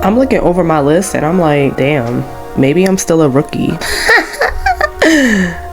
I'm looking over my list and I'm like, damn, maybe I'm still a rookie.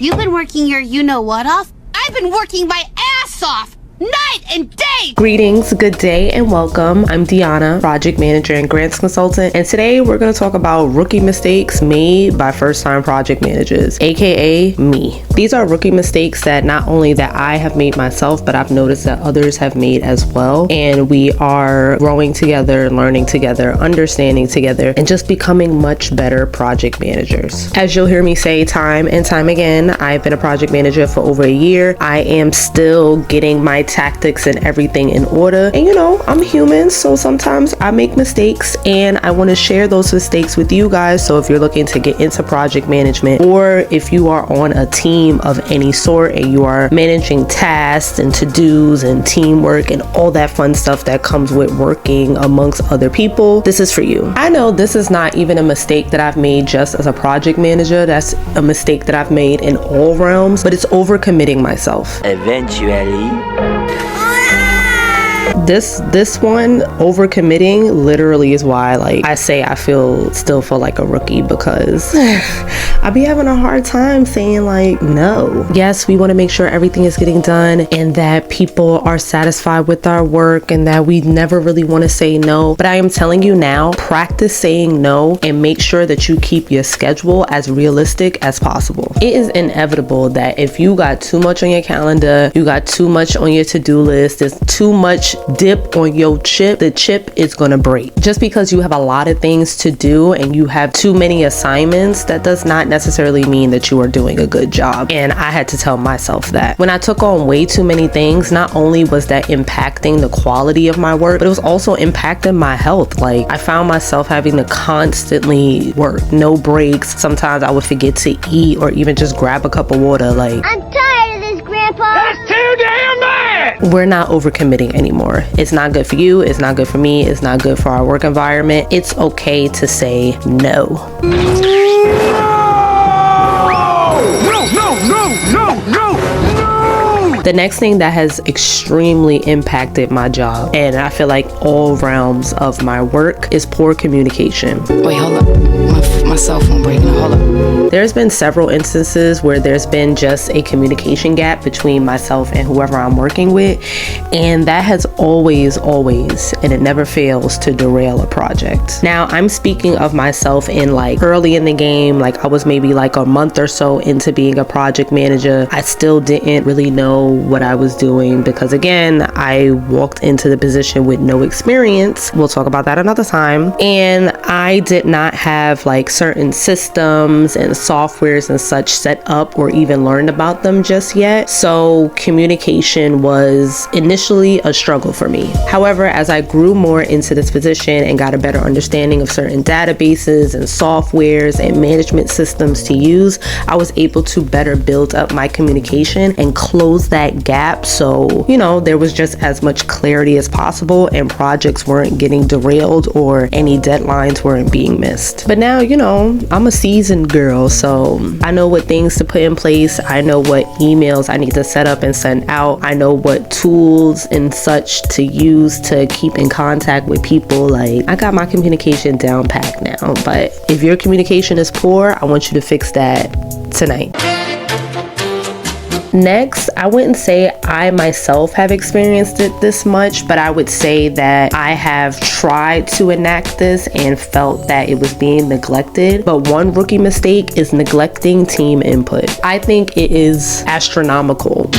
You've been working your you-know-what off? I've been working my ass off! Night and day! Greetings, good day, and welcome. I'm Deanna, project manager and grants consultant, and today we're going to talk about rookie mistakes made by first-time project managers, aka me. These are rookie mistakes that not only that I have made myself, but I've noticed that others have made as well, and we are growing together, learning together, understanding together, and just becoming much better project managers. As you'll hear me say time and time again, I've been a project manager for over a year. I am still getting my tactics and everything in order, and you know, I'm human, so sometimes I make mistakes, and I want to share those mistakes with you guys. So if you're looking to get into project management, or if you are on a team of any sort and you are managing tasks and to-dos and teamwork and all that fun stuff that comes with working amongst other people, this is for you. I know this is not even a mistake that I've made just as a project manager. That's a mistake that I've made in all realms, but it's overcommitting myself. Eventually. This one, overcommitting, literally is why I say I still feel like a rookie, because I be having a hard time saying no. Yes, we want to make sure everything is getting done and that people are satisfied with our work and that we never really want to say no. But I am telling you now, practice saying no and make sure that you keep your schedule as realistic as possible. It is inevitable that if you got too much on your calendar, you got too much on your to-do list, there's too much dip on your chip, the chip is gonna break. Just because you have a lot of things to do and you have too many assignments, that does not necessarily mean that you are doing a good job. And I had to tell myself that. When I took on way too many things, not only was that impacting the quality of my work, but it was also impacting my health. I found myself having to constantly work, no breaks. Sometimes I would forget to eat or even just grab a cup of water. I'm tired of this, Grandpa! That's too damn bad! We're not overcommitting anymore. It's not good for you, it's not good for me, it's not good for our work environment. It's okay to say no. The next thing that has extremely impacted my job, and I feel like all realms of my work, is poor communication. Wait, hold up. My cell phone breaking. Hold up. There's been several instances where there's been just a communication gap between myself and whoever I'm working with, and that has always, and it never fails to derail a project. Now, I'm speaking of myself in early in the game, I was maybe a month or so into being a project manager. I still didn't really know what I was doing because, again, I walked into the position with no experience. We'll talk about that another time. And I did not have certain systems and softwares and such set up or even learned about them just yet. So communication was initially a struggle for me. However, as I grew more into this position and got a better understanding of certain databases and softwares and management systems to use, I was able to better build up my communication and close that gap. So, there was just as much clarity as possible and projects weren't getting derailed or any deadlines weren't being missed. But now, I'm a seasoned girl, so I know what things to put in place. I know what emails I need to set up and send out. I know what tools and such to use to keep in contact with people. I got my communication down packed now. But if your communication is poor, I want you to fix that tonight. Next, I wouldn't say I myself have experienced it this much, but I would say that I have tried to enact this and felt that it was being neglected. But one rookie mistake is neglecting team input. I think it is astronomical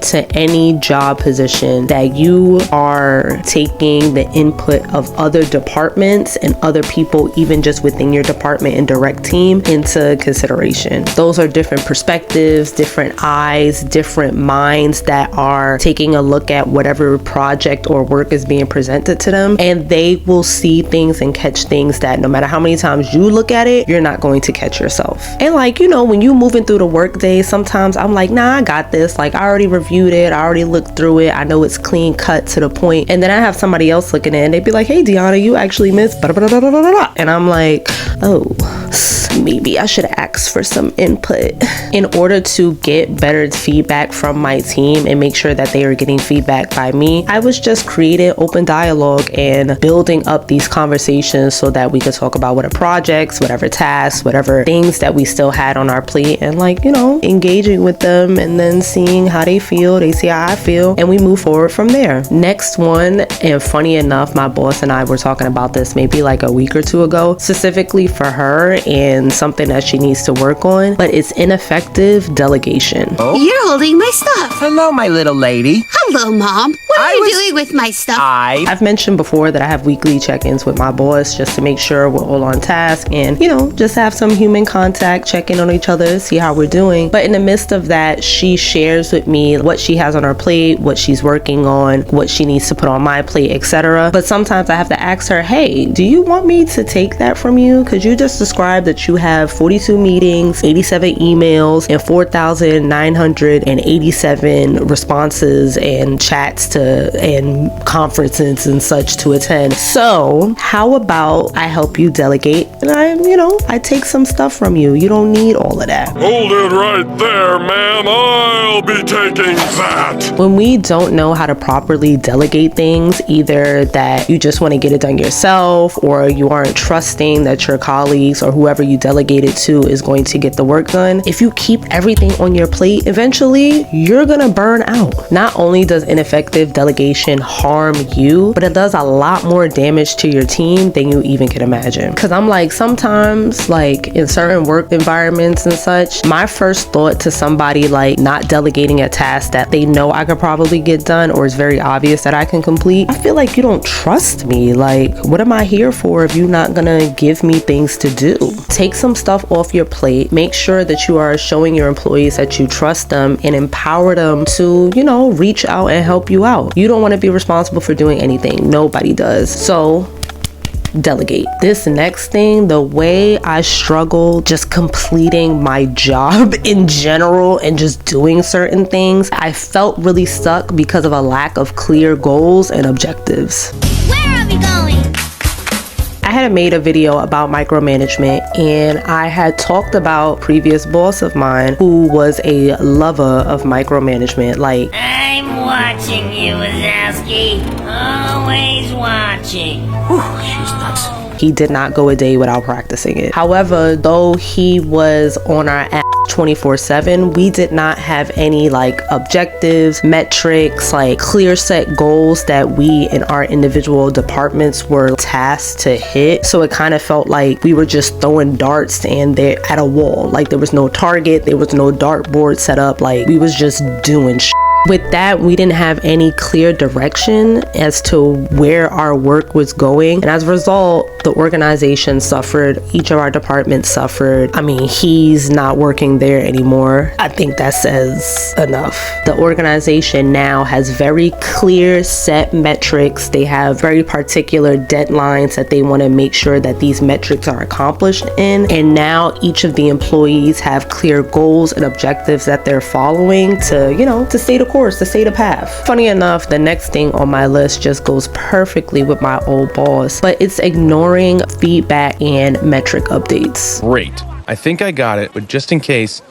to any job position that you are taking the input of other departments and other people, even just within your department and direct team, into consideration. Those are different perspectives, different eyes, different minds that are taking a look at whatever project or work is being presented to them, and they will see things and catch things that no matter how many times you look at it, you're not going to catch yourself. And when you moving through the work day, sometimes I'm nah, I got this. I already reviewed reviewed it, I already looked through it, I know it's clean cut to the point. And then I have somebody else looking at it and they'd be like, hey Deanna, you actually missed blah, blah, blah, blah, blah, blah. And I'm like, oh, maybe I should ask for some input. In order to get better feedback from my team and make sure that they are getting feedback by me, I was just creating open dialogue and building up these conversations so that we could talk about whatever projects, whatever tasks, whatever things that we still had on our plate, and like, you know, engaging with them and then seeing how they feel, they see how I feel, and we move forward from there. Next one, and funny enough, my boss and I were talking about this maybe like a week or two ago, specifically for her and something that she needs to work on, but it's ineffective delegation. Oh? You're holding my stuff. Hello, my little lady. Hello, Mom. What are you doing with my stuff? I've mentioned before that I have weekly check-ins with my boss just to make sure we're all on task and, you know, just have some human contact, check in on each other, see how we're doing. But in the midst of that, she shares with me what she has on her plate, what she's working on, what she needs to put on my plate, etc. But sometimes I have to ask her, hey, do you want me to take that from you? Because you just described that you have 42 meetings, 87 emails, and 4,987 responses and chats and conferences and such to attend. So how about I help you delegate and I take some stuff from you. You don't need all of that. Hold it right there, ma'am. I'll be taking that. When we don't know how to properly delegate things, either that you just want to get it done yourself or you aren't trusting that your colleagues or whoever you delegated to is going to get the work done, if you keep everything on your plate, eventually you're gonna burn out. Not only does ineffective delegation harm you, but it does a lot more damage to your team than you even can imagine. Because I'm like, sometimes like in certain work environments and such, my first thought to somebody like not delegating a task that they know I could probably get done or is very obvious that I can complete, I feel like you don't trust me. Like, what am I here for if you're not gonna give me things to do? Take some stuff off your plate. Make sure that you are showing your employees that you trust them and empower them to, reach out and help you out. You don't want to be responsible for doing anything. Nobody does. So delegate. This next thing, the way I struggle just completing my job in general and just doing certain things, I felt really stuck because of a lack of clear goals and objectives. Where are we going? I had made a video about micromanagement, and I had talked about previous boss of mine who was a lover of micromanagement. Like, I'm watching you, Wazowski. Always watching. Whew, she's nuts. he did not go a day without practicing it. However, though he was on our app 24/7, we did not have any like objectives, metrics, like clear set goals that we in our individual departments were tasked to hit. So it kind of felt like we were just throwing darts and they're at a wall. Like there was no target, there was no dartboard set up, like we was just doing shit. With that, we didn't have any clear direction as to where our work was going. And as a result, the organization suffered. Each of our departments suffered. I mean, he's not working there anymore. I think that says enough. The organization now has very clear set metrics. They have very particular deadlines that they want to make sure that these metrics are accomplished in. And now each of the employees have clear goals and objectives that they're following to, to stay the course, to stay the path. Funny enough, the next thing on my list just goes perfectly with my old boss, but it's ignoring feedback and metric updates. Great. I think I got it, but just in case,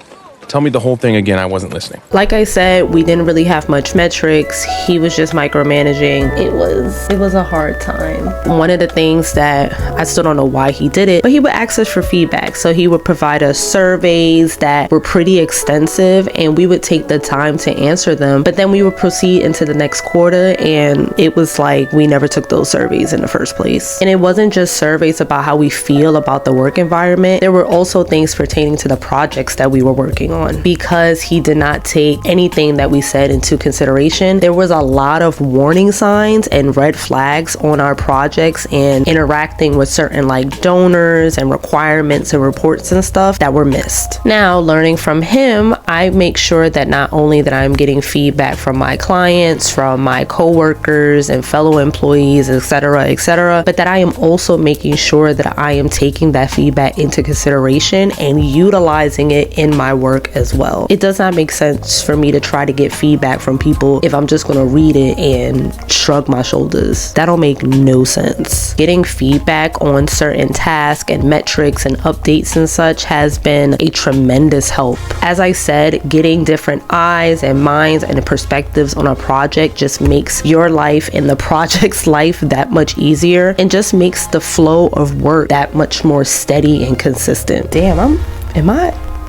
tell me the whole thing again. I wasn't listening. Like I said, we didn't really have much metrics. He was just micromanaging. It was a hard time. One of the things that I still don't know why he did it, but he would ask us for feedback. So he would provide us surveys that were pretty extensive and we would take the time to answer them. But then we would proceed into the next quarter and it was like we never took those surveys in the first place. And it wasn't just surveys about how we feel about the work environment. There were also things pertaining to the projects that we were working on. Because he did not take anything that we said into consideration, there was a lot of warning signs and red flags on our projects and interacting with certain like donors and requirements and reports and stuff that were missed. Now, learning from him, I make sure that not only that I'm getting feedback from my clients, from my coworkers and fellow employees, etc., but that I am also making sure that I am taking that feedback into consideration and utilizing it in my work work as well. It does not make sense for me to try to get feedback from people if I'm just gonna read it and shrug my shoulders. That don't make no sense. Getting feedback on certain tasks and metrics and updates and such has been a tremendous help. As I said, getting different eyes and minds and perspectives on a project just makes your life and the project's life that much easier, and just makes the flow of work that much more steady and consistent. Damn,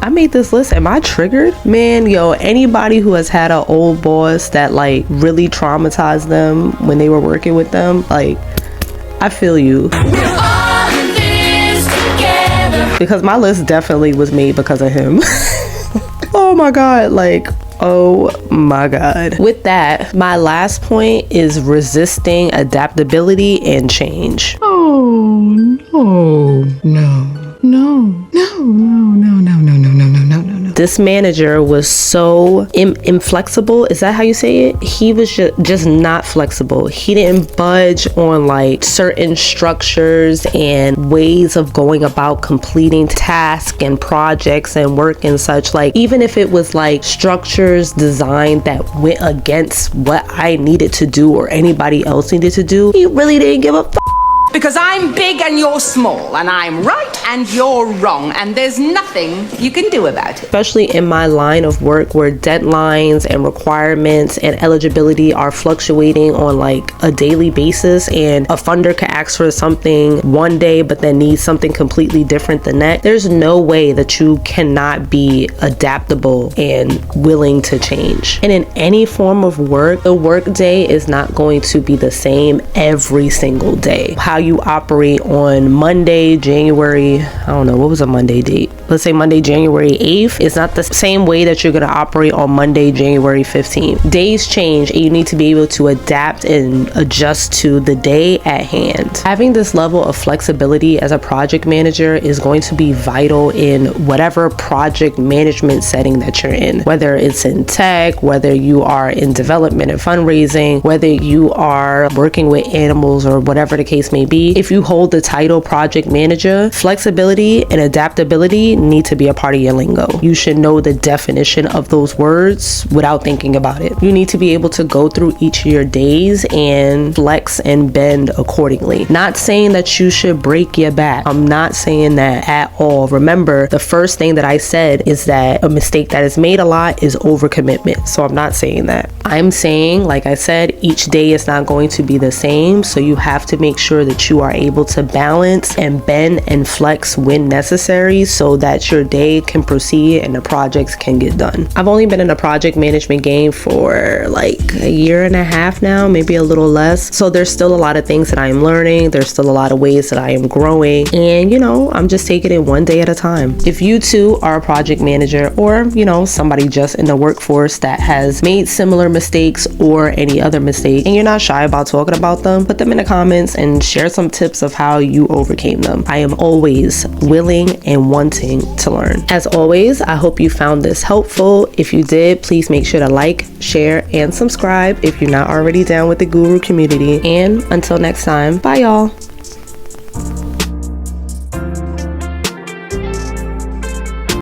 I made this list. Am I triggered? Man, yo, anybody who has had an old boss that like really traumatized them when they were working with them, like, I feel you. Because my list definitely was made because of him. Oh my God, like, oh my God. With that, my last point is resisting adaptability and change. This manager was so inflexible. Is that how you say it? He was just not flexible. He didn't budge on like certain structures and ways of going about completing tasks and projects and work and such. Like, even if it was like structures designed that went against what I needed to do or anybody else needed to do, he really didn't give a Because I'm big and you're small, and I'm right and you're wrong, and there's nothing you can do about it. Especially in my line of work where deadlines and requirements and eligibility are fluctuating on like a daily basis, and a funder can ask for something one day but then needs something completely different the next. There's no way that you cannot be adaptable and willing to change. And in any form of work, the work day is not going to be the same every single day. How you operate on Monday, January, I don't know, what was a Monday date? Let's say Monday, January 8th is not the same way that you're going to operate on Monday, January 15th. Days change, and you need to be able to adapt and adjust to the day at hand. Having this level of flexibility as a project manager is going to be vital in whatever project management setting that you're in, whether it's in tech, whether you are in development and fundraising, whether you are working with animals or whatever the case may be. If you hold the title project manager, flexibility and adaptability need to be a part of your lingo. You should know the definition of those words without thinking about it. You need to be able to go through each of your days and flex and bend accordingly. Not saying that you should break your back. I'm not saying that at all. Remember, the first thing that I said is that a mistake that is made a lot is overcommitment. So I'm not saying that. I'm saying, like I said, each day is not going to be the same. So you have to make sure that you are able to balance and bend and flex when necessary so that your day can proceed and the projects can get done. I've only been in the project management game for like a year and a half now, maybe a little less. So there's still a lot of things that I am learning. There's still a lot of ways that I am growing. And, you know, I'm just taking it one day at a time. If you too are a project manager, or, you know, somebody just in the workforce that has made similar mistakes or any other mistake, and you're not shy about talking about them, put them in the comments and share some tips of how you overcame them. I am always willing and wanting to learn. As always, I hope you found this helpful. If you did, please make sure to like, share, and subscribe if you're not already down with the Guru community. And until next time, bye y'all.